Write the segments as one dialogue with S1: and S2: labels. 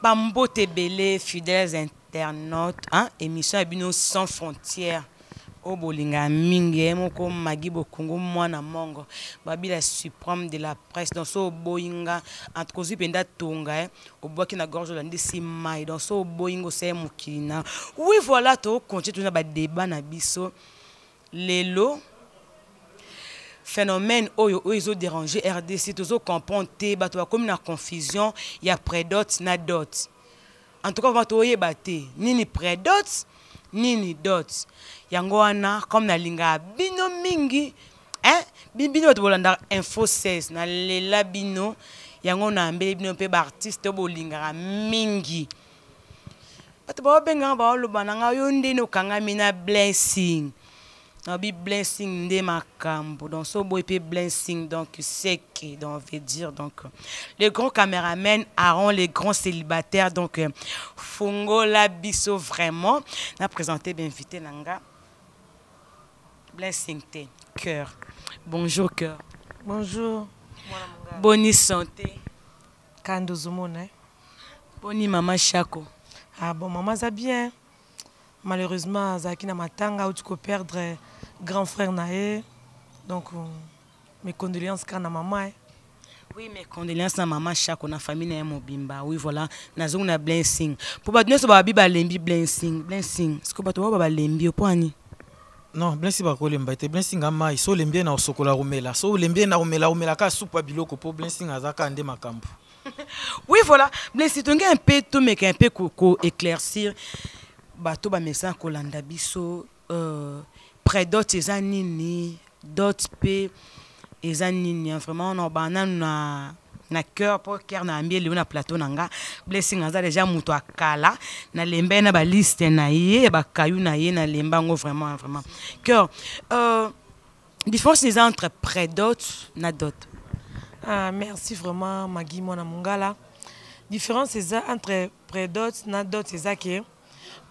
S1: Bambote belé, fidèles internautes, hein, émission Abino sans frontières. Au bolinga mingi, moko magibo Congo mwana mongo. Babi la suprême de la presse dans so boinga entre kozi penda tonga, au bois qui na gorge la ndesi mai dans so boingo c'est mukina. Oui voilà to continue na ba débat na biso. Lelo phénomène oyo oyo déranger RDC tozo comprendre te bato comme na confusion ya prédot na dot. En tout cas bato oyeba te nini prédot nini dot. Yango wana comme na linga bino mingi hein bino to bolanda info 16 na lela bino yango na mbele bino pe ba artiste bolinga mingi bato ba benga ba loba na yo ndeno kanga mina blessing. Nabi blessing de makambo donc so boy pe blessing donc c'est que donc veut dire donc les grands caméramens Aaron les grands célibataires donc Fongo la biso vraiment n'a présenté bien invité nanga blessing te cœur bonjour cœur
S2: bonjour
S1: bonne santé
S2: kando zumona
S1: boni maman Chako
S2: ah bon maman ça bien malheureusement zaki na matanga où tu peux perdre grand frère nae donc mes condoléances quand na maman
S1: oui mes condoléances à maman Chako na famille na mobimba oui voilà nazo na blessing pour ba donner ba biba lembi blessing est-ce que ba to ba lembi opani
S3: non blessing ba ko lemba te blessing ama iso lembi na osokola rumela so lembi na rumela ka soupa biloko pour blessing azaka ande makambo
S1: oui voilà blessing tonga un peu tout mais un peu ko éclaircir bato ba message kolanda biso prédot eza nini dot p eza nini vraiment on banana na cœur pour cœur na ambié le na plateau nanga blessing aza déjà muto akala na lembe na ba liste na ye ba kayu na ye na lembango vraiment cœur différence les entre prédot na dot.
S2: Ah merci vraiment Magui mona mongala différence c'est entre prédot na dot c'est ça que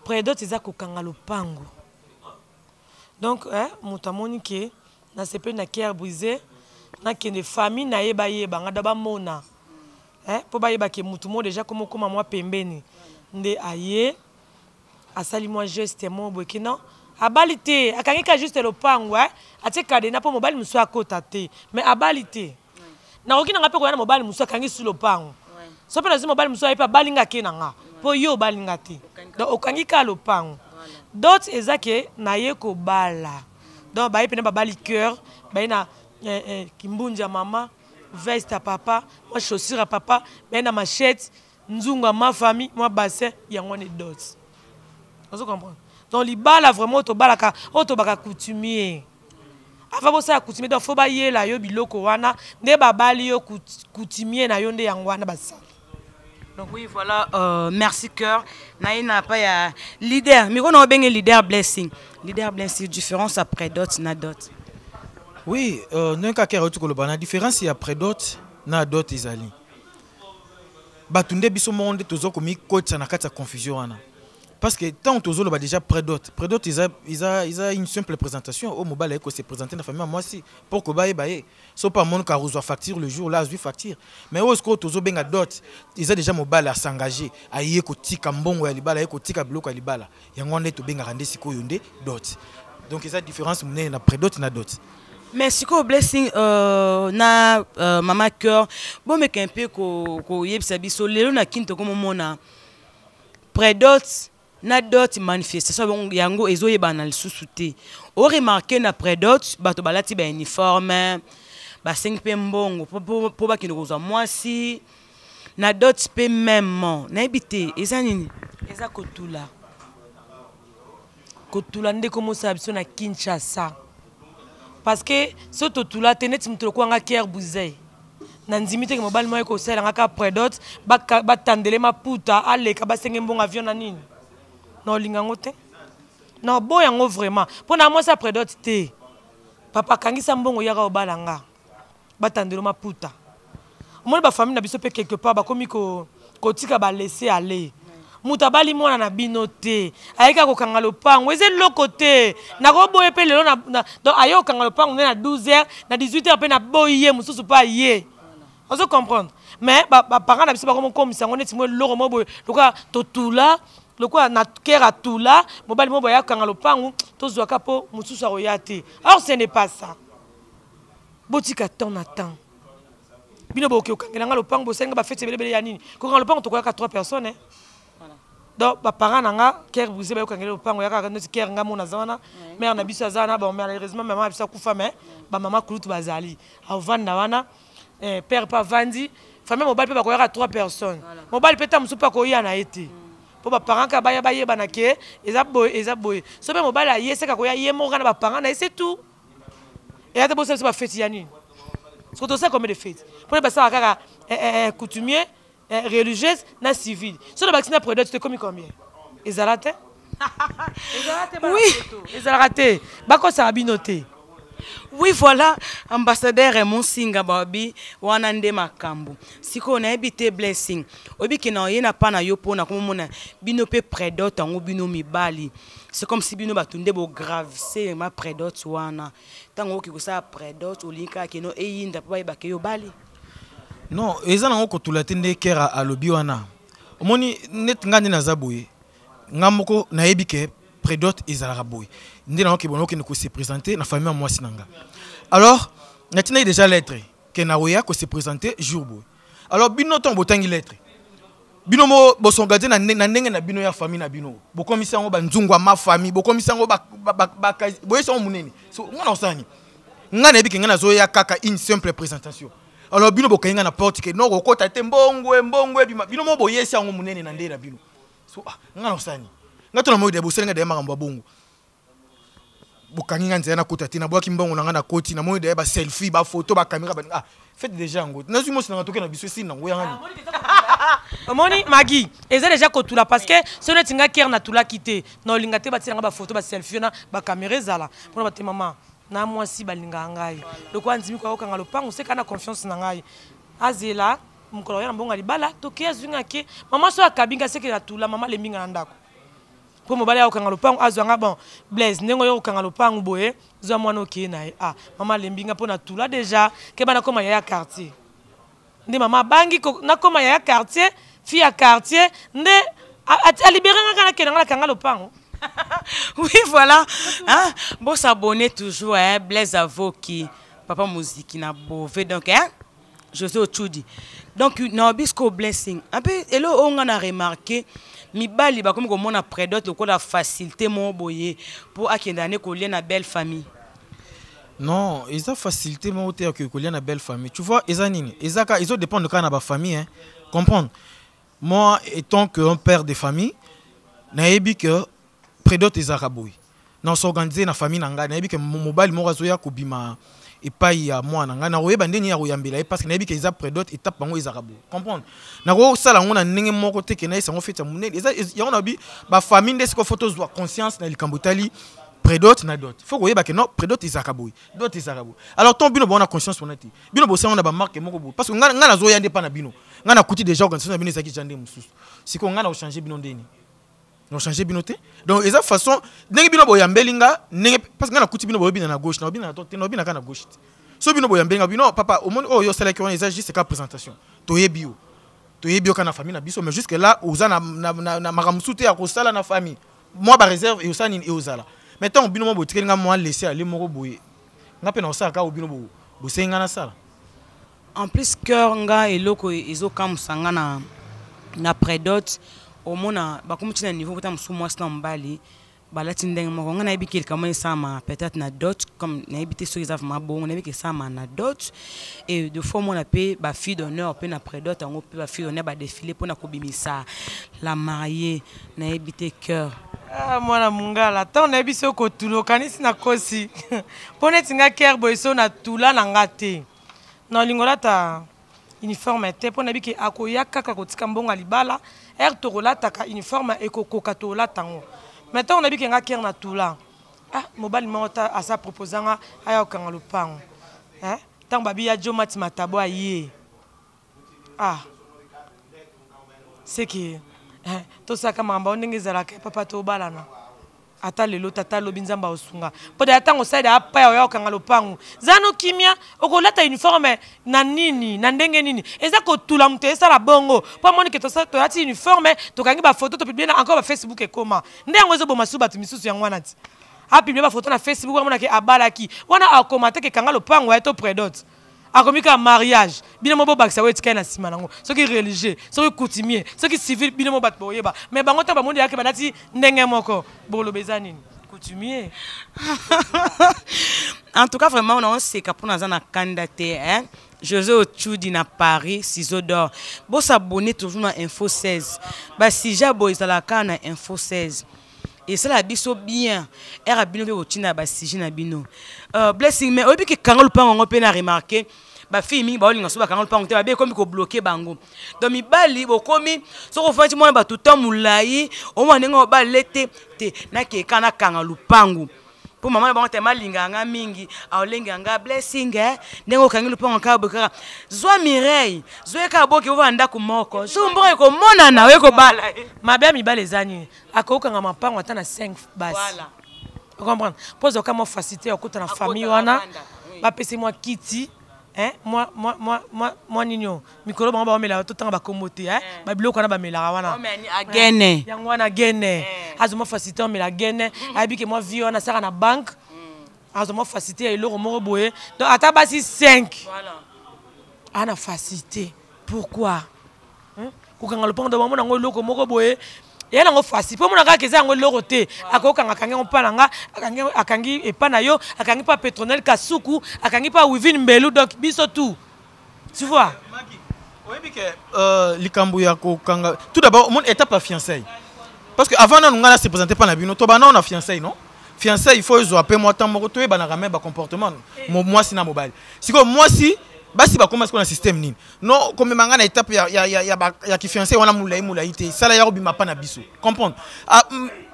S2: prédot c'est ça kokanga lopango donc muta monike na sepe na cœur brisé na kende famille na yeba ngada ba mona po ba yeba ke mutu mo déjà comme moi pembeni nde aye asali moi geste mo bokina abalite akangika juste lopango atika de na po mobile muso akota te mais abalite na okina ngape ko yana mobile muso akangi sur lopango so pe na mobile muso ayepa balinga ke nanga po yo balinga te donc okangika lopango d'autres ezake na ye ko bala donc ba yepena ba bali cœur ba na kimbunja maman veste à papa moi chaussure à papa ba na machette nzunga ma famille moi bassin yango ne d'autres vous comprenez donc li bala vraiment to balaka to baka coutumier avant bo ça coutumier donc faut ba yela yo biloko wana nde ba bali yo coutumier na yo nde yango wana basa.
S1: Donc oui, voilà, merci cœur. Naïna pas ya leader. Mais on a bien leader blessing. Leader blessing, différence après dot na dot.
S3: Oui, non ka kera tu ko la différence ya après dot na dot izali. Batunde biso monde tozo komi coach na kata confusion wana. Parce que tant tozo lo ba déjà prédot ils une simple présentation au mobile ko se présenter na famille moi si pour ko baye baye so pas mon ka reçoit facture le jour là je facture mais au score tozo benga dot ils a déjà mobile à s'engager à yé ko tika mbongo ya libala ko tika bloco ya libala yango nde to benga rande siko yonde dot donc ils a différence mné na prédot na dot.
S1: Merci ko blessing na maman cœur bon mais un peu ko yebisa biso lelo na kinto comme mona prédot na dot manifestation yango ezoyeba na lisusu te o remarquer na prédot bato balati ba uniforme ba 5 pe mbongo po ba kino kozwa mwasi na dot pe même na ebité eza nini eza kotula
S2: nde komo sa biso na Kinshasa parce que so totula teneti mutolo kwanga Kier Buzei na nzimite ke mobali moyo ko sala ngaka prédot ba tandele maputa aleka ba senge mbongo avion na nini non lingango te non bo yango vraiment pona moi ça prédot te papa kangisa mbongo yaka obalanga batandelo maputa omoni ba famille na biso pe quelque part ba komi ko tika ba laisser aller muta bali mwana na bino te ayeka ko kanga lopango eze loko te na ko boye pe lelo na donc ayo kanga lopango na 12h na 18h pe na boye mususu pa ye on se comprendre mais parents na biso comme ça on est timo loro mobo loka totula loka na kera tula mobali mobo ya kanga lopangu tozwa kapo mususu aroyate. Alors ce n'est pas ça. Botika ton attend. Bino boke okangela lopangu bosenga ba fete belebele ya nini. Ko kanga lopangu tokoya ka 3 personnes hein. Donc parents nanga ker bouze ba okangela lopangu ya ka noti ker nga mona zana mère na biso zana bon malheureusement maman biso kufa mais ba maman kulutu bazali. Avanda wana père pas vandi. Famille mobile peut pas 3 personnes. Mobile peut être pas koya na été. Pour ba parents ka baya baye banake, eza boy. So be mobile aye c'est ka koya ye mo kana ba parents na c'est tout. Et ate bosse ba fête yani. Parce que tu sais combien de fêtes. Pour les ça kaka coutumier, religieuse na civil. So le vaccin après tu te commis combien? Ezalate? Ezalate ba. Oui, ezalate. Ba ko ça binoté.
S1: Oui, voilà, ambassadeur Raymond Singa Babi, Wanande Makambu. Si on a habité blessing, obi qui n'a rien à pas na yopo na comme on a binope prédot en bino mi bali. C'est comme si bino batunde bo grave, c'est ma prédot wana. Tango qui ça prédot au linka qui no eyinda pa ba ke yo bali.
S3: Non, eza na ko tulatende kera a lobi wana. Omoni net ngandi na zaboye. Ngamoko na ebike prédot ezalaka boy. Ndi na bono qui ne se présenter na famille moi sinanga. Alors, natina déjà lettre que na roya ko se présenter jour boy. Alors bino ton botangi lettre. Bino mo bosongade na ndenge na bino ya famille na bino. Bo komisa ngo banzungwa ma famille, bo komisa ngo ba boye son munene. So ngana osani. Ngana ebike ngana zoya kaka une simple présentation. Alors bino bokainga na porte que non ko tate mbongwe bima bino mo boye sa ngo munene na ndera bino. So ngana osani. Ngato na mo de boselenga de makambo bongo. Bokangi nzana kota tina boaki mbongo na ngana koti na moyo de ba selfie ba photo ba caméra ba faites déjà ngo na zimo sina toke na biso sina ngo yanga
S2: Moni Magui eza déjà kotula parce que ce n'est tinga ker na tula kité na lingate ba tina ba photo ba selfie na ba caméra zala pour ba maman na moi si ba linga ngai le kwa nzimi kwa okanga lopango c'est kana confiance na ngai azela mukolo ya mbonga libala toke azunga ke maman so akabinga c'est que na tula maman le minga ndako. Pour mobali ya okanga lopango azwanga bon Blaise ndengo yo okanga lopango boye zo mwana oké na ah maman lembinga pona tula déjà ke bana koma ya quartier nde maman bangi na koma ya quartier fille ya quartier nde a libéré ngaka na kanga lopango.
S1: Oui voilà hein bon s'abonner toujours hein Blaise Avoki papa musique na bové donc hein José Ochudi donc no bisco blessing un peu et là on a remarqué mi bali ba comme on a prédot le la facilité mon boyer pour akendane ko lien na belle famille.
S3: Non, ils ont facilité mon hôtel que lien na belle famille. Tu vois, ils ont dépend de quand na ba famille hein. Comprendre. Moi étant que un père de famille, na ebi que prédot les araboui. Non s'organiser na famille nanga na ebi que mobile mo razoya ko bima et pas ya moi nanga na royeba ndeni ya royambela parce que na ebi que ils prédot étape bango les arabou. Comprendre. Na ro sala ngona ndenge moko te ke na isa ngo feta munene. Ya on a bi ba famille de ce ko photos doit conscience na likambotali prédot na dot. Faut royeba que non prédot les arabou. Dot les arabou. Alors ton bino bona conscience on a ti. Bino bo on a ba marque moko bo parce que ngana na zoya nde pa na bino. Ngana kuti déjà organisation na bino ezaki jande mususu. Siko ngana o changer bino ndeni. Non changer binoté donc eza façon ndenge bino boyambelinga ndenge parce que ngana kuti bino boyobina na gauche na bino na droite na bino na gauche so bino boyambelinga bino papa au monde oh yo sala ki on eza juste ka présentation toyebi kana famille na biso mais jusque là oza na makamsuté ya kosala na famille moi ba réserve et osani et ozala maintenant bino mo botikenga moi laisser aller moko boye ngape na osala ka bino bo senga na sala
S1: en plus cœur nga eloko ezo kamsanga na prédot au mona ba comme tu na niveau peut-être sous moi sans mbali ba la tindeng mo ngana ibiki kama sama peut-être na dot comme na ibité sur les avma bon na ibiki sama na dot et de fois mon appel ba fille d'honneur pe na prédot on peut ba fille d'honneur ba défiler pour na kobimisa la mariée na ibité cœur
S2: ah mwana mungala ta on ibisi ko tulo kanisi na kosi pone tinga cœur boiso na tula na ngate na lingola ta uniforme te pona biki akoya kaka kotika mbonga libala torola taka uniforme ekokoka tola tango maintenant on a biki nga ker na tula ah mobali mota asa proposanga aya okanga lopango tant babi ya jo mati matabo aye ah c'est que to saka mamba ndenge zala ka papa to balana ata lelo tata lobi nzamba osunga poda atango saida apa ya okanga lopangu zano kimia okolata uniforme na nini na ndenge nini eza ko tula mute esa la bongo po moni ke to ati uniforme to kangi ba photo to publier na encore ba Facebook ekoma ndengo ezo boma suba tu misusu ya ngwana ti a publier ba photo na Facebook wana ke abalaki wana akomate ke kanga lopangu ya to predot akomika mariage bino mo bakisa wetika na sima nango soki religieux soki coutumier soki civil bino mo bat boyeba mais bango ta ba monde yake banati ndenge moko bolo bezanini coutumier.
S1: En tout cas vraiment on sait que pour nous en candidaté hein José Ochudi na Paris ciseaux d'or bo s'abonner toujours na info 16 ba si jabo izalaka na info 16 et ça la biso bien era bino be otina ba siji na bino blessing mais obi ke kangol pa ngo pe na remarquer ba fille mingi ba olinga so ba kangol pa ngo te ba be komi ko bloquer bango donc mi bali bo komi so ko fanti mona ba tuta mulai o mwana ngo ba lete te na ke kana kanga lupangu pour maman ba ngata malinga nga mingi a olenga nga blessing ndengo kangi lupangu ka boka zwa Mireille zwa ka boki ovanda ku moko so mbongo ko mona na we ko bala
S2: mabe mi bala ezani akoka nga mapango ata na 5 basi voilà vous comprenez pose ka mo facilité okota na famille wana ba pese moi kiti hein moi nino mikolo bango ba mela to tanga ba komote hein ba biloko na ba mela wana
S1: agene
S2: yango wana gene azoma facilité mela gene abike moi vie wana saka na banque azoma facilité eloko moko boye donc ata basi 5 voilà ana facilité pourquoi kokanga lopango de maman nango eloko moko boye ya nango facile po mona kaka eza ngo eloko te akokanga kangi mpana nga akangi epana yo akangi pa Petronel Kasuku akangi pa Wivin Mbelu donc biso tout tu vois
S3: oyebi ke likambo ya kokanga tout d'abord mon étape à fiançailles parce que avant na ngana se présenter pas na bino to bana on a fiançailles non fiançailles il faut zo appeler moi tant moko to bana ramé ba comportement moi si na mobile siko moi si basi ba commence ko na système nini non comme manga na étape ya ki fiancé wana mulai te sala ya obima pa na biso comprendre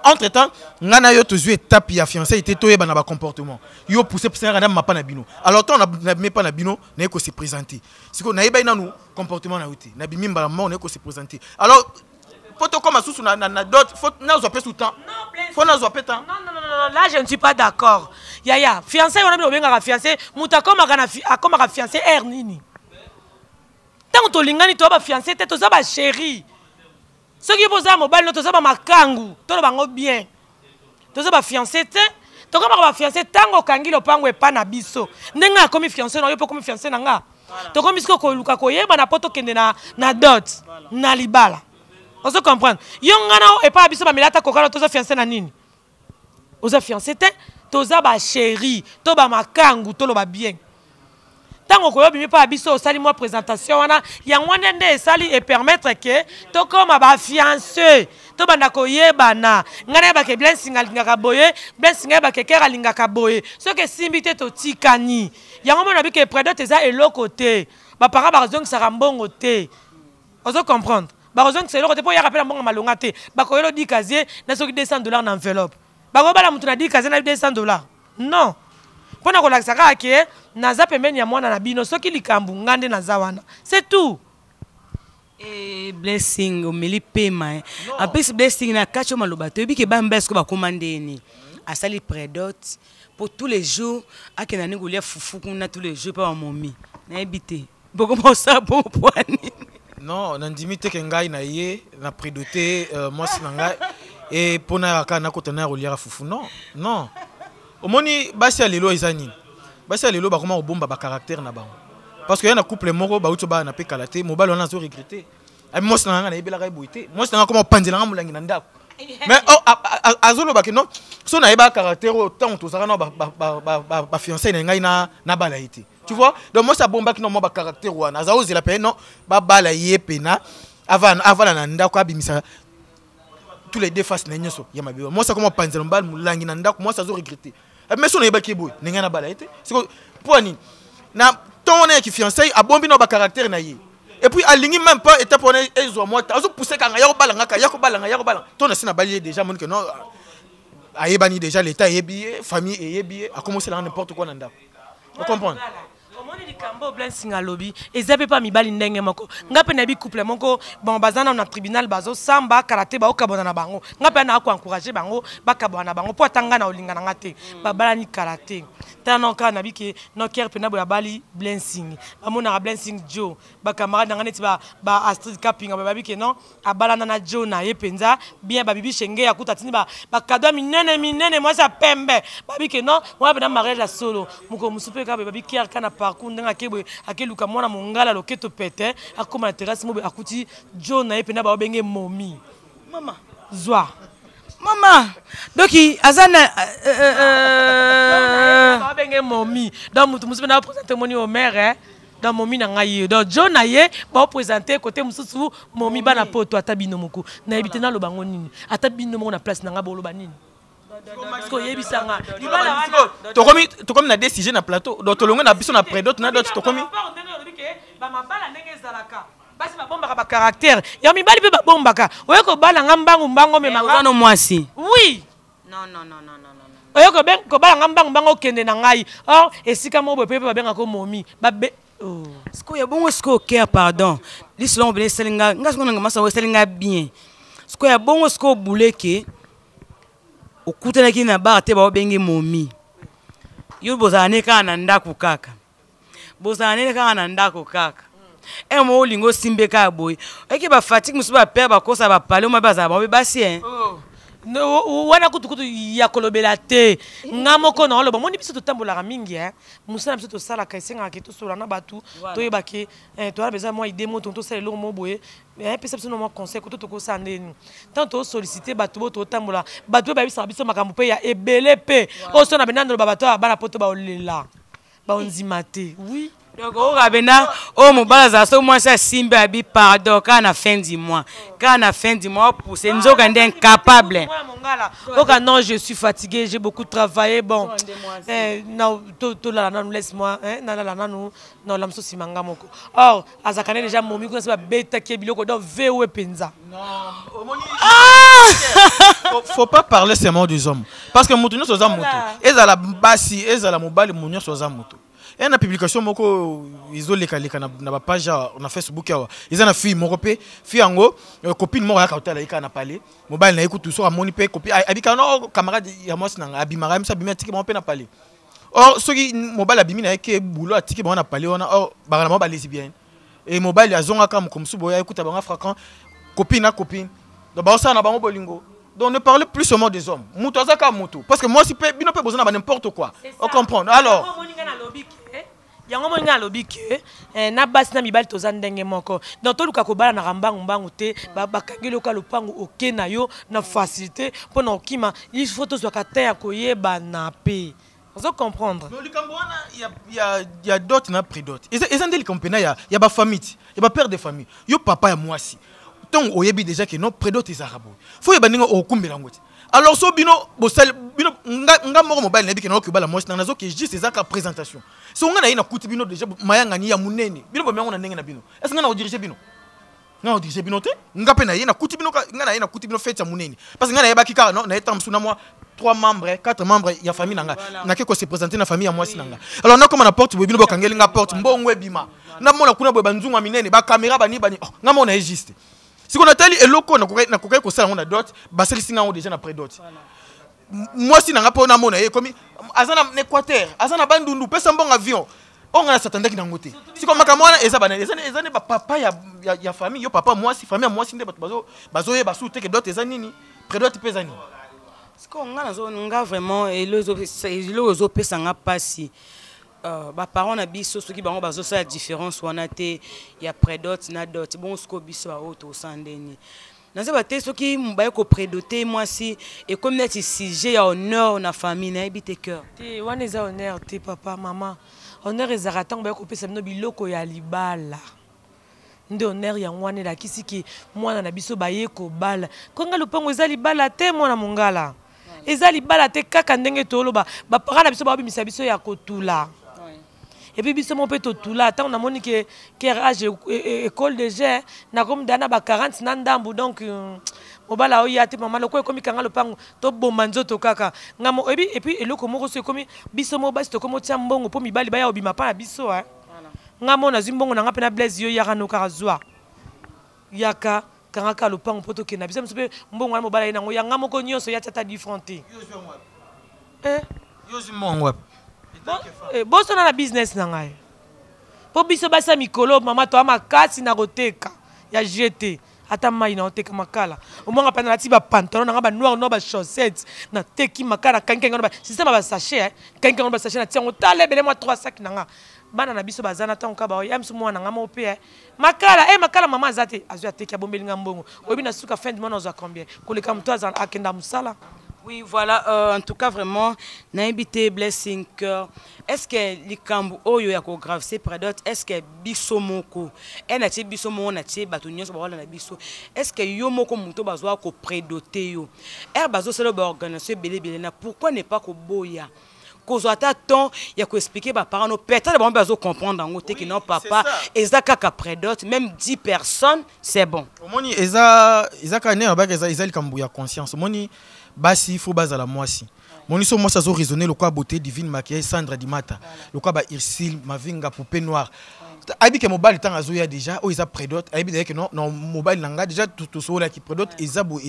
S3: entre temps ngana yo to zo étape ya fiancé te to yeba na ba comportement yo pousser ngana ma pa na bino alors toi na me pa na bino na ko se présenter siko na yeba ina nous comportement na uti na bimimba la mort na ko se présenter alors faut comme sous na d'autres faut na zo tout temps faut na zo temps
S2: non, là je ne suis pas d'accord. Yaya, fiancé, on a bien obéi fiancé, muta comme fiancé ernini. Tant que lingani to ba fiancé, to za ba chéri. Ce qui pose à mobile, to za ba makangu, to ba bien. To za ba fiancé te, to comme ba fiancé tango kangi lo pango e pa na biso. Ndenga comme fiancé no yo po comme fiancé na nga. To comme isko ko luka ko yeba na poto kende na dot, na libala. On se comprend. Yo ngana e pa biso ba milata kokana to za fiancé na nini? Oza fiancé te toza ba chéri to ba makangu to lo ba bien tango ko yobi mi pa biso sali moi présentation wana ya ngwana nde sali et permettre que to comme ba fiancé to banda ko yebana ngana ba ke bien singa linga boye bien singa ba ke kera linga boye ce que simbité to tikani ya ngoma na bi ke prédot eza eloko te ba para ba raison ça rambongo te ozo comprendre ba raison c'est eloko te po ya rappel mbongo malonga te ba ko yelo di casier na soki $200 na enveloppe bakobala mutu na di kaze na $200 non pona ko lakisa ka ke naza pembeni ya mwana na bino soki likambu ngande naza wana c'est tout
S1: et blessing omeli pema en plus blessing na kacho maloba to bi ke bambesko ba commandeni asali predot pour tous les jours akena ni golia fufu kuna tous les jours pa momi na ebité boko mo sa bon poani
S3: non nandimi te ke ngai na ye na predoté moi si ngai et pour na kana kotana reliera fufu non omoni basi ya lelo ezani basi ya lelo ba comment obomba ba caractère na bango parce que y a un couple moko ba uto ba na pe kalaté mobile on a zo regretter ai moi na nga na ebela ga boité moi na comment panzela nga mulangi na ndako mais azolo ba que non so na eba caractère autant to saka na ba fiancé na ngai na balaité tu vois donc moi ça bomba que non moi ba caractère wana za ozela pe non ba bala yepena avant na ndako abimisa tous les deux faces na nyoso ya mabiwa moi ça comment panzela mbal mulangi na ndako moi ça zo regretter mais son eba ki boy ninga na balaité c'est pour ni na ton qui fiancé a bombi no ba caractère na yi et puis alingi même pas étape on ezo moi azo pousser kanga ya ko balanga ton na sina balier déjà mon que non ayebani déjà l'état yebi famille yebi a commencé là n'importe quoi na ndako vous comprenez
S2: omoni likambo blessing alobi eza pe pa mibali ndenge moko nga pe na bi couple moko bon bazana na tribunal bazo samba karaté ba okabona na bango nga pe na ko encourager bango bakabona na bango po atanga na olinga na ngate babala ni karaté tano ka na bi ke no ker pe na bo ya bali blessing amona blessing Joe ba camarade na ngati ba Astrid Kapinga ba bi ke non abala na Joe na ye penza bien ba bibi shenge ya kutatini ba cadeau minene moi ça pembe ba bi ke non moi pe na mariage la solo muko musupe ka ba bi ker kana parcours ndanga kebwe akeluka mwana mongala loketo pete akoma na terrasse mobe akuti Joe na ye pe na ba benge momi
S1: Maman.
S2: Zwa.
S1: Maman. Donc, Azana.
S2: Benge momi. Donc, mutu musu na présenter moni au maire, hein. Dans momi na ngaye. Donc, Joe na ye ba présenter côté mususu momi bana poto atabino moko. Na ebite na lobango nini. Atabino moko na place na ngabo loba nini. Parce que yebisanga. Libala wana.
S3: To comme na décision na plateau. Donc, to longo na biso na prédote na d'autres to comme.
S2: Ba mabala ndenge zalaka. Basi ba bomba ba caractère. Ya mibali pe ba bombaka. Oyo ko bala mbango me manga.
S1: Non mwasi.
S2: Oui.
S1: Non.
S2: Oyo ko ben ko bala mbango kende na ngai. Or esika mo bo pe ba benga ko momi. Ba be oh.
S1: Sko ya bongo sko care pardon. L'islam bele selinga ngasko nga masa selinga bien. Sko ya bongo sko buleke. Okutana kina ba te ba benge momi. Yo bozane kana ndako kaka. Bozane kana ndako kaka. Et moi lingo simbe ka boy eki ba fatigue musu ba père ba kosa ba parler mo ba za ba basi hein
S2: no wana kutu ya kolobela te ngamoko na lobo moni biso to tambola mingi hein musa na biso to sala ka isenga ke to sola na batu to yeba ke to ala beza moi idée mo to sala lo mo boye mais pesa biso no mo conseil ko to ko sandeni tant to solliciter batu bo to tambola batu ba biso biso makambo pe ya ebele pe o so na benando ba batu ba na poto ba olela ba onzimate oui.
S1: Donc, au rabena, au mobala, ça, moi, ça, simbe, abi, pardon, quand on a fin du mois. Quand on a fin du mois, pour c'est nous, on est incapable.
S2: Non, je suis fatigué, j'ai beaucoup travaillé. Bon, non, tout là, non, laisse-moi. Non, l'âme si manga moko. Or, Azakane déjà, mon micro, c'est pas bêta qui est biloko, donc VO penza.
S3: Non, faut pas parler seulement des hommes. Parce que Moutounio Soza Moutou, ils à la bassi, ils à la mobile, Mounio Soza Moutou. Et une publication moko ils ont les na page na Facebook ya ils ont na fille moko pe fille ango copine moko ya kautala ika na parler mobile na écoute tout so amoni pe copine abika no camarade ya moi na abimara msa bimia tiki mo pe na parler or soki mobile abimi na ke boulot atiki mo na parler ona or bana mo ba lesbienne et mobile ya zonga kam comme subo ya écoute banga fréquent copine na copine donc ba ça na bango bolingo. Donc ne parlez plus seulement des hommes. Moutouazaka Moutou. Parce que moi, si bino peut besoin n'importe quoi. On comprend. Alors.
S2: Yango mo nga lobi ke na basi na mibali tozandenge moko donc to luka ko bala na rambangu mbangu te ba kangelo ka lopangu oke na yo na facilité pour na okima il faut to zwaka te ya koyeba na pe vous comprendre
S3: donc il y a d'autres na pris d'autres ils ont des compagnies il y a ba famille il y a ba père de famille yo papa ya moi si donc oyebi déjà que non près d'autres les arabes faut y baninga okumbela ngoti. Alors so bino bosal bino nga moko mobile na bi kena okubala moi na nazo ke juste ces actes présentation so nga na ina kuti bino déjà mayanga ni ya munene bino bomengo na ndenge na bino est-ce nga na diriger bino nga diriger bino te nga pe na ina kuti bino nga na ina kuti bino fête ya munene parce que nga na yeba kika non na etam suna moi 3 membres 4 membres ya famille nanga na ke ko se présenter na famille ya moi sinanga alors na comme na porte bino bokangeli nga porte mbongo ebima na mona kuna boy banzungu minene ba caméra bani nga mona est juste. Si on a tali eloko na kokai ko sala on a dot baseli singa on déjà na près dot moi si nanga pona mona e comme azana na Équateur azana bandundu pesa mbongo avion on a s'attendait ki nangote si comme makamona eza bana eza ne papa ya famille yo papa moi si famille moi si nde bazo ye basu te que dot eza nini près dot pesa nini
S1: ce qu'on nga nazo nga vraiment et les autres pesa nga pasi ba parents na biso soki bango bazo sa différence wana te ya prédote na dot bon sko biso ba auto sandeni naze ba te soki mbaye ko prédoter moi si et comme net sujet ya honneur na famille na ebite cœur
S2: te wana za honneur te papa maman honneur ezaratan ba ko pesa no biloko ya libala nde honneur ya ngwane la kisiki mwana na biso ba ye ko bala konga lupango za libala te mwana mongala eza libala te kaka ndenge toloba ba parents na biso ba bimisa biso ya kotula. Et puis, biso mon petit tout là, tant on a moni que âge école de jet, na comme dana ba 40 nandambu donc mobala oya te maman loko comme kanga lopango to bomanzo to kaka ngamo et puis eloko moko so comme biso mo basi to comme tia mbongo po mibali ba ya obima pa na biso hein. ngamo na zimbongo na ngapena blaze yo yaka no karazwa yaka kangaka lopango poto kena bisa msope mbongo na mobala ina ngo yanga moko nyonso ya tata differente
S3: yo zimbongo
S2: boso na business na ngai po biso basa mikolo mama to amakasi na koteka ya GT ata mai na oteka makala omonga pana lati ba pantalon na ba noir no ba chaussettes na teki makala kankenga no ba système ba sachet kankenga no ba sachet na tiango tale bele moi 3 sacs nanga bana na biso bazana tango ka ba ya msu mwana nga mo pe makala makala mama azate azu ateki abombeli nga mbongo obi na suka fin du mois oza combien koleka mtu azana akenda musala.
S1: Oui, voilà, en tout cas, vraiment, Naibité Blessing Cœur. Est-ce que les Kambu Oyo Yako grave, c'est près d'autres? Est-ce que Bissomoko, Enati Bissomo, Nati, Batunion, Sabarola Bisso, est-ce que Yomoko Muto Bazoa ko prédoté yo? Bazo, c'est le organisation Belé pourquoi n'est pas ko Boya? Cause à temps, il y a qu'à expliquer par parents, nos peut-être bon besoin comprendre en côté que non papa, et ça qu'après d'autres, même 10 personnes, c'est bon.
S3: Moni, Eza Kane, Eza Kambuya conscience. Moni, Basi, il faut baser la moisi. Moni, so moi ça zo raisonner le quoi beauté divine maquillage Sandra Dimata, le quoi ba Irsil, Mavinga poupée noire. Aibi que mobile temps azoya déjà, oh ils prédote, aibi d'ailleurs que non mobile nanga déjà tout so là qui prédote ezabo.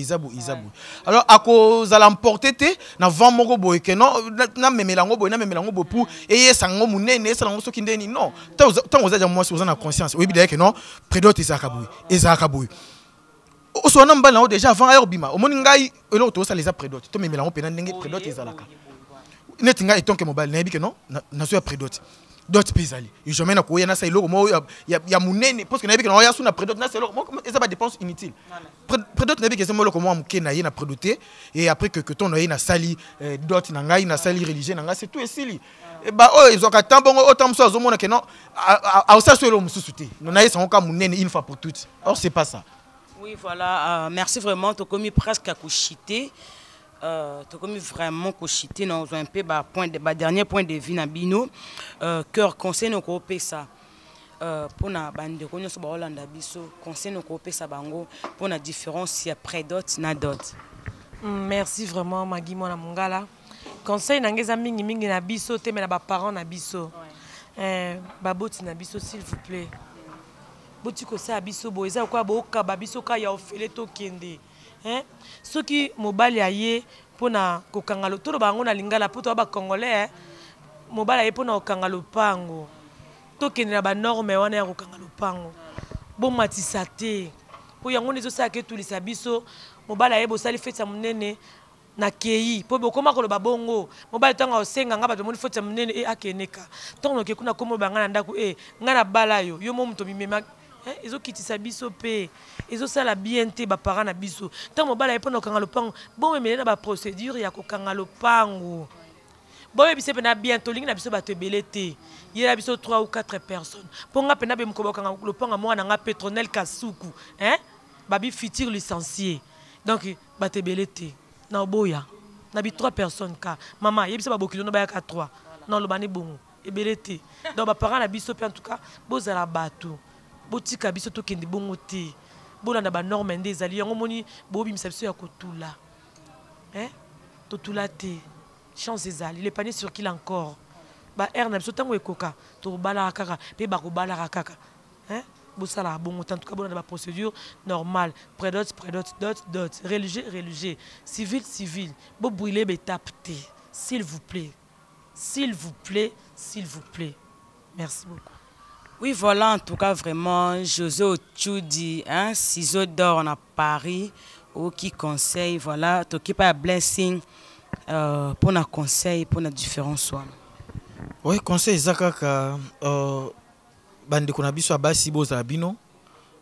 S3: Alors à cause à l'emporter té na vent moko boy que non na memelango boy pour et sango munene sango so kindeni non. Tant aux déjà moi sur na conscience, aibi d'ailleurs que non prédote ezakaboy. O so na mbala déjà avant air bima, o moningai elo to ça les a prédote. To memelango pena ndenge prédote ezalaka. Netinga etonke mobile na aibi que non na so prédote. D'autres pays allés. Et je mène à courir, il y a mon nez, parce que n'a pas de prédote, c'est pas dépense inutile. Prédote n'a pas de comment on a prédoté, et après que ton oeil n'a sali d'autres n'a sali religieux, c'est tout ici. Et bah, oh, ils ont qu'à tant bon, autant soit au monde que non, à ça, c'est l'homme sous-souté. Nous n'avons qu'à mon nez une fois pour toutes. Or, c'est pas ça.
S1: Oui, voilà, merci vraiment, tu as commis presque à couchiter. Tu as commis vraiment couchité dans un peu dernier point de vue Nabino cœur conseil nous coopérer ça pour na bande konyo so ba Hollande biso conseil nous coopérer ça bango pour na différence il y a près d'autres na d'autres.
S2: Merci vraiment Magui Mwana Mungala. Conseil nangeza mingi na biso te mais na ba parents na biso. Baboti na biso s'il vous plaît. Boti ko sa biso bo eza kwa bo ka biso ka ya ofele to kende. Ce qui mobile aye pona kokangalo to bango na lingala poto ba congolais mobile aye pona kokangalo pango to kenela ba norme wana ya kokangalo pango bo matisa te po yango nezo sa ke tulisa biso mobile aye bo sali feta munene na kei po bo koma ko ba bongo mobile tanga osenga ngaba to moni feta munene akeneka tono ke kuna komo banga na ndako ngana bala yo mo mto bimema ils kitisa biso pe ils sala bien te ba parents na biso tant mobala e pona kokanga lopango bon mais na ba procédure ya kokanga lopango bon bise pe na bientôt lingi na biso ba tebele te yela biso 3 ou 4 personnes ponga pe na be mko kokanga lopango mwana nga Petronel Kasuku babi futur licencié donc ba tebele te na oboya na bi 3 personnes ka maman yebisa ba bokilo no ba ka 3 non lo bani bongo ebele te donc ba parents na biso pe en tout cas bozala bato botika biso to kende bongo te bolanda ba norme nde ezali yango moni bobimisa biso ya kotula totula te chance ezali le panier sur qui encore ba air na biso tango ekoka to bala kaka pe ba ko bala kaka bosala bongo en tout cas bolanda ba procédure normale prédote religieux civil bo brûler bétape te s'il vous plaît merci beaucoup.
S1: Oui, voilà, en tout cas, vraiment, José Ochoudi, ciseaux d'or à Paris, ou qui conseille, voilà, tu qui pas blessing pour nos conseils, pour nos différents soins.
S3: Oui, conseil, Zakaka, bande qu'on a biso à Bassi Bozabino,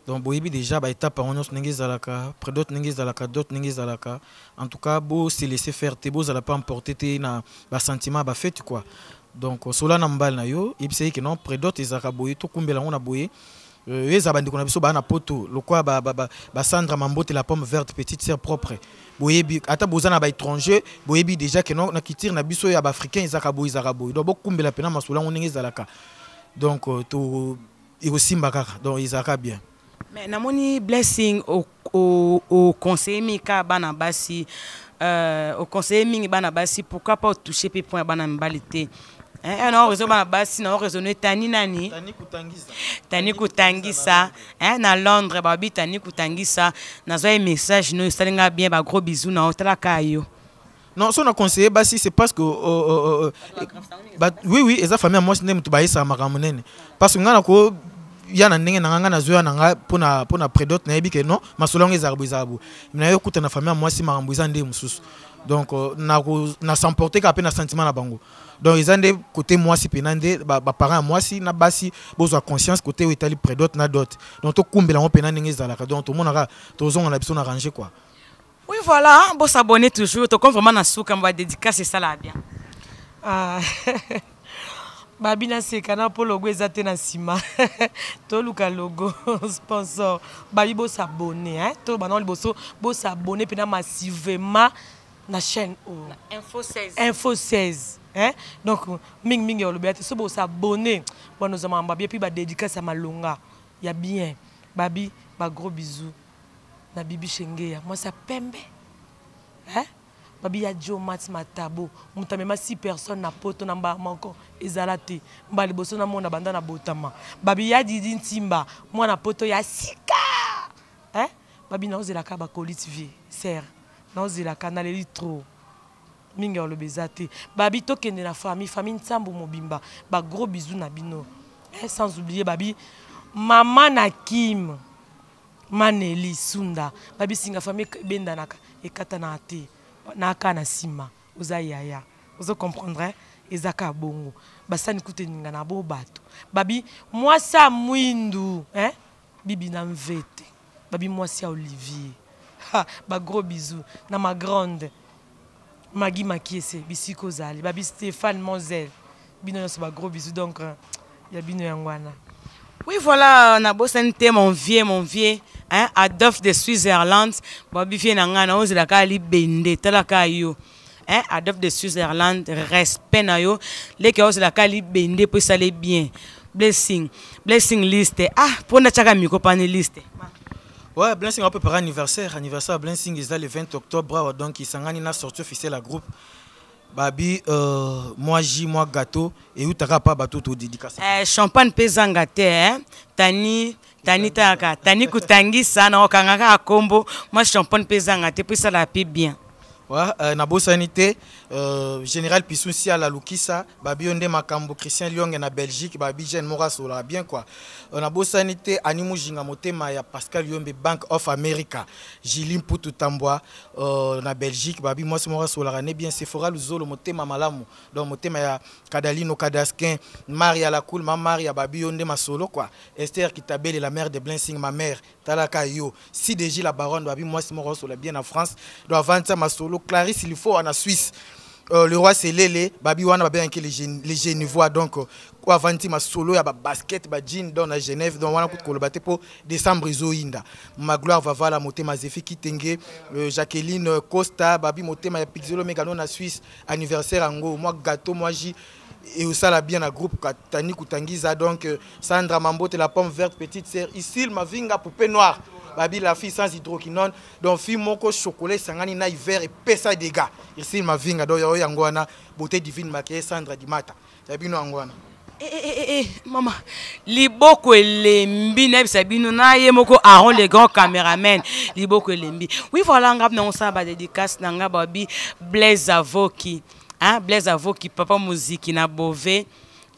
S3: donc boyebi déjà, bah étape en os n'engage zalaka, près d'autres n'engage zalaka, en tout cas, beau se laisser faire, te beau zala pas emporter te na ba sentiment ba fait quoi. Donc cela na mbal na yo et puis que non prédote ezaka boye to kumbela on a boye ezabandi kona biso ba na poto lokwa ba Sandra Mambote la pomme verte petite sœur propre boye bi ata bozana ba étranger boye bi déjà que non na kitir na biso ya ba africain ezaka boye donc bokumbela pena masula on ngeza laka donc to ikosimba kaka donc ezaka bien
S1: mais namoni blessing au conseiller mika bana basi au conseiller mingi bana basi pourquoi pas toucher pe point bana mbalité hein na réseau bana basi na réseau tani nani Tani Kutangisa hein na Londres babi Tani Kutangisa nazo un message no salinga bien ba gros bisous na otala kayo.
S3: Non, si on a conseillé, c'est parce que. Oui, et ça, famille, moi, c'est tout baïs à Maramonene. Parce que il y a un ndenge na zoya nanga pour na prédot na ebi que non, ma solong ezarbu. Mais na écoute na famille, moi, si marambuza ndé mususu. Donc, na s'emporter qu'à peine un sentiment na bango. Donc, ils ont des côtés moi, si penande, parents, moi, si na basi, besoin conscience côté où Italie prédot na dot. Donc, tout kumbela on penande ngezala. Donc, tout le monde a tous on a besoin d'arranger quoi.
S1: Oui, voilà, bon s'abonner toujours. Tu comptes vraiment dans souk, on va dédicacer, c'est ça là bien.
S2: Ah, Babi na sekana pour logo ezate na sima. To luka logo sponsor. Babi bo s'abonner, hein. To banon liboso bo s'abonner pena massivement na chaîne
S1: Info 16.
S2: Info 16, hein. Donc ming yo lobiate so bo s'abonner. Bon nous amamba bien puis ba dédicace à malonga. Ya bien. Babi ba gros bisous. Na bibi Shengeya moi ça pembe hein babi ya Joe Mats Matabo mutamema 6 personnes na poto na mba moko ezalate mbali boso na mona banda na botama babi ya Didi Ntimba moi na poto ya sika hein babi na ozela ka ba colite vie ser na ozela ka na leli trop mingi o lobezate babi tokende na famille Nsambu mobimba ba gros bisous na bino hein sans oublier babi maman na Kim Maneli Sunda babi singa famille benda naka ekata na te naka na sima oza yaya ozo comprendre ezaka bongo basani kuteninga na bo bato babi moi sa mwindu hein bibi na mvete babi moi si Olivier ha ba gros bisous na ma grande Magui Makiese bisiko zali babi Stéphane Monzel bino so ba gros bisous donc ya bino yangwana.
S1: Oui, voilà, on a bossé mon vieux, hein, Adolphe de Suisse-Irlande, Bobby Fienanga, on la Kali Bende, Talakayo, hein, Adolphe de Suisse-Irlande, respect na yo, les qui osent la Kali Bende pour ça les bien, blessing liste, ah, pour na chaka miko paneliste.
S3: Ouais, Blessing on peut préparer anniversaire Blessing est le 20 octobre, donc il s'en a sorti officiel la groupe. Babi, moi gâteau et où t'as pas bateau tout dédicace.
S1: Champagne pesangate, hein. Tani Kutangisa na okangaka combo. Moi champagne pesangate puis ça la paie bien.
S3: Ouais, na bo sanité général Pissoussi à la Lukisa, babi onde makambo Christian Lyong na Belgique, babi Jean Morasola bien quoi. Na bo sanité animu jinga motema ya Pascal Yombe Bank of America, Jilim Putu Tambwa na Belgique, babi moi Morasola ne bien Sephora Luzolo motema malamu. Donc motema ya Kadalino Kadaskin, Maria la cool, ma Maria babi onde masolo quoi. Esther Kitabele la mère de Blessing ma mère, Talaka yo. Si déjà la baronne babi moi Morasola bien en France, doit vendre ma solo Clarisse il faut en Suisse. Le roi c'est Lélé, babi wana babi anke les Genevois donc quoi vanti ma solo ya ba basket ba jean dans la Genève donc wana ko battre pour décembre zoinda. Ma gloire va vala motema Zéphie Kitenge, Jacqueline Costa babi motema ya Pixelo Megano na Suisse anniversaire ango moi gâteau moi j et ça la bien à groupe Tani Kutangiza donc Sandra Mambote la pomme verte petite sœur ici ma vinga poupée noire. Babi la fille sans hydroquinone donc fille moko chocolat sangani na hiver et pesa des gars ici ma vinga do yangwana beauté divine maquillée Sandra Dimata sabino angwana
S1: maman liboko elembi na sabino na ye moko Aaron le grand caméraman liboko elembi. Oui voilà ngap na on sa ba dédicace na ngaba babi Blaise Avoki hein Blaise Avoki papa musique na Bové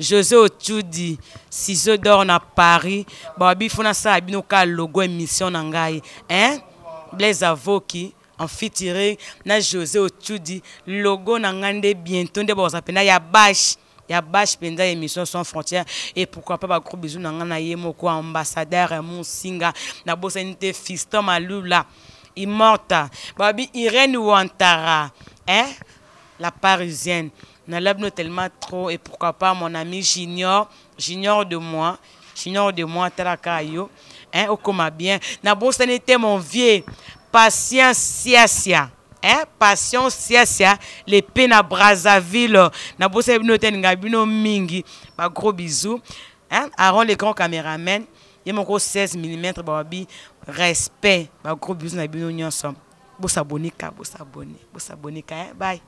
S1: José Otudi, Ciseaux d'or na Paris, babi fona sa abino ka logo émission na ngai, hein? Blaise Avoki en featuring na José Otudi, logo na ngande bientôt de boza pena ya bash penda émission sans frontières et pourquoi pas ba gros bisous na ngana yemoko ambassadeur Monsinga na bosanité fiston malula immorta, babi Irène Ouantara, hein? La parisienne. N'a l'abno tellement trop et pourquoi pas mon ami Junior de moi Talakayo hein okoma bien na bon sanité mon vieux patience siasia hein patience siasia les peines à Brazzaville na bon sanité ngabino mingi ba gros bisous hein Aaron les grands caméraman et mon gros 16 mm babi respect ba gros bisous na bino nyonso bo s'abonner hein bye.